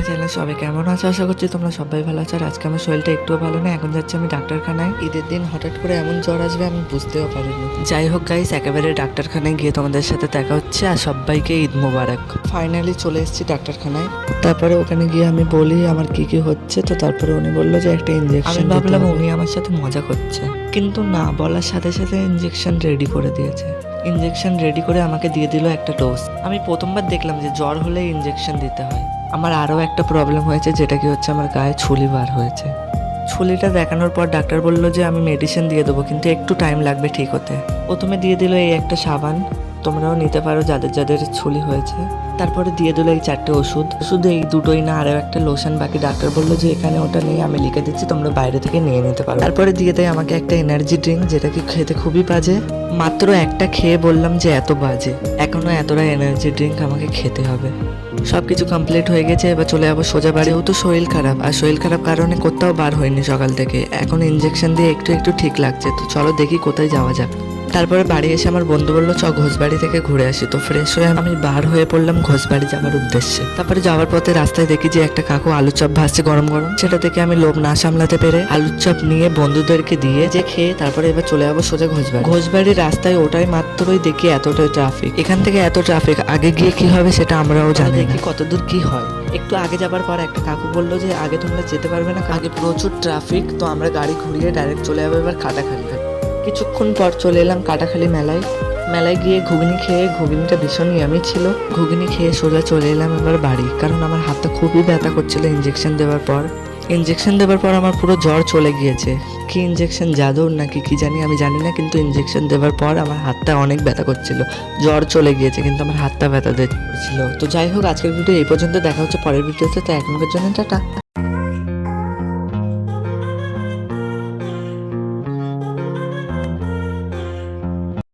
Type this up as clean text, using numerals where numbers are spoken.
আমার চ্যানেল সবাই কেমন আছো? আশা করছি তোমরা সবাই ভালো আছো। আর আজকে আমার শরীরটা একটুও ভালো না, এখন যাচ্ছি আমি ডাক্তারখানায়। ঈদের দিন হঠাৎ করে এমন জ্বর আসবে আমি বুঝতেও পারিনি। যাই হোক গাইস, একেবারে ডাক্তারখানায় গিয়ে তোমাদের সাথে দেখা হচ্ছে। আর সবাইকে ঈদ মোবারক। ফাইনালি চলে এসেছি ডাক্তারখানায়। তারপরে ওখানে গিয়ে আমি বলি আমার কি কি হচ্ছে, তো তারপরে উনি বললো যে একটা ইনজেকশন। আমি ভাবলাম উনি আমার সাথে মজা করছে, কিন্তু না, বলার সাথে সাথে ইনজেকশন রেডি করে দিয়েছে। ইনজেকশন রেডি করে আমাকে দিয়ে দিল একটা ডোজ। আমি প্রথমবার দেখলাম যে জ্বর হলে ইনজেকশন দিতে হয়। আমার আরও একটা প্রবলেম হয়েছে, যেটা কি হচ্ছে আমার গায়ে ছুলি বার হয়েছে। ছুলিটা দেখানোর পর ডাক্তার বলল যে আমি মেডিসিন দিয়ে দেবো, কিন্তু একটু টাইম লাগবে ঠিক হতে। প্রথমে দিয়ে দিল এই একটা সাবান, তোমরাও নিতে পারো যাদের যাদের ছুলি হয়েছে। তারপরে দিয়ে দিল এই 4টে ওষুধ। শুধু এই দুটোই না, আরও একটা লোশন বাকি। ডাক্তার বললো যে এখানে ওটা নেই, আমি লিখে দিচ্ছি, তোমরা বাইরে থেকে নিয়ে নিতে পারো। তারপরে দিয়ে দেয় আমাকে একটা এনার্জি ড্রিঙ্ক, যেটা কি খেতে খুবই বাজে। মাত্র একটা খেয়ে বললাম যে এত বাজে, এখনো এতটা এনার্জি ড্রিঙ্ক আমাকে খেতে হবে। সবকিছু কমপ্লিট হয়ে গেছে, এবার চলে যাবো সোজা বাড়ি। যেহেতু শরীর খারাপ, আর শরীর খারাপ কারণে কোথাও বার হয়নি সকাল থেকে। এখন ইনজেকশন দিয়ে একটু একটু ঠিক লাগছে, তো চলো দেখি কোথায় যাওয়া যাক। তারপরে বাড়ি এসে আমার বন্ধু বললো চ ঘোষবাড়ি থেকে ঘুরে আসি। তো ফ্রেশ হয়ে আমি বার হয়ে পড়লাম ঘোষবাড়ি যাওয়ার উদ্দেশ্যে। তারপরে যাওয়ার পথে রাস্তায় দেখি যে একটা কাকু আলুর চপ ভাজছে গরম গরম। সেটা থেকে আমি লোভ না সামলাতে পেরে আলুর চপ নিয়ে বন্ধুদেরকে দিয়ে যে খেয়ে তারপরে এবার চলে যাবো সোজা ঘোষবাড়ি। ঘোষবাড়ির রাস্তায় ওটাই মাত্রই দেখি এতটাই ট্রাফিক। এখান থেকে এত ট্রাফিক, আগে গিয়ে কি হবে সেটা আমরাও জানি। দেখি কতদূর কি হয়। একটু আগে যাবার পর একটা কাকু বললো যে আগে তোমরা যেতে পারবে না, আগে প্রচুর ট্রাফিক, তো আমরা গাড়ি ঘুরিয়ে ডাইরেক্ট চলে যাবো এবার কাটাখালি। কিছুক্ষণ পর চলে এলাম কাটাখালি মেলায়। মেলায় গিয়ে ঘুগনি খেয়ে, ঘুগনিটা ভীষণ ইয়ামি ছিল। ঘুগনি খেয়ে সোজা চলে এলাম এবার বাড়ি, কারণ আমার হাতটা খুবই ব্যথা করছিল ইনজেকশন দেওয়ার পর। ইনজেকশন দেওয়ার পর আমার পুরো জ্বর চলে গিয়েছে। কি ইনজেকশন, জাদুর নাকি কি জানি, আমি জানি না, কিন্তু ইনজেকশন দেওয়ার পর আমার হাতটা অনেক ব্যথা করছিল। জ্বর চলে গিয়েছে কিন্তু আমার হাতটা ব্যথা দিচ্ছিল। তো যাই হোক, আজকের ভিডিও এই পর্যন্ত। দেখা হচ্ছে পরের ভিডিওতে। তো এখনকার জন্য টাটা।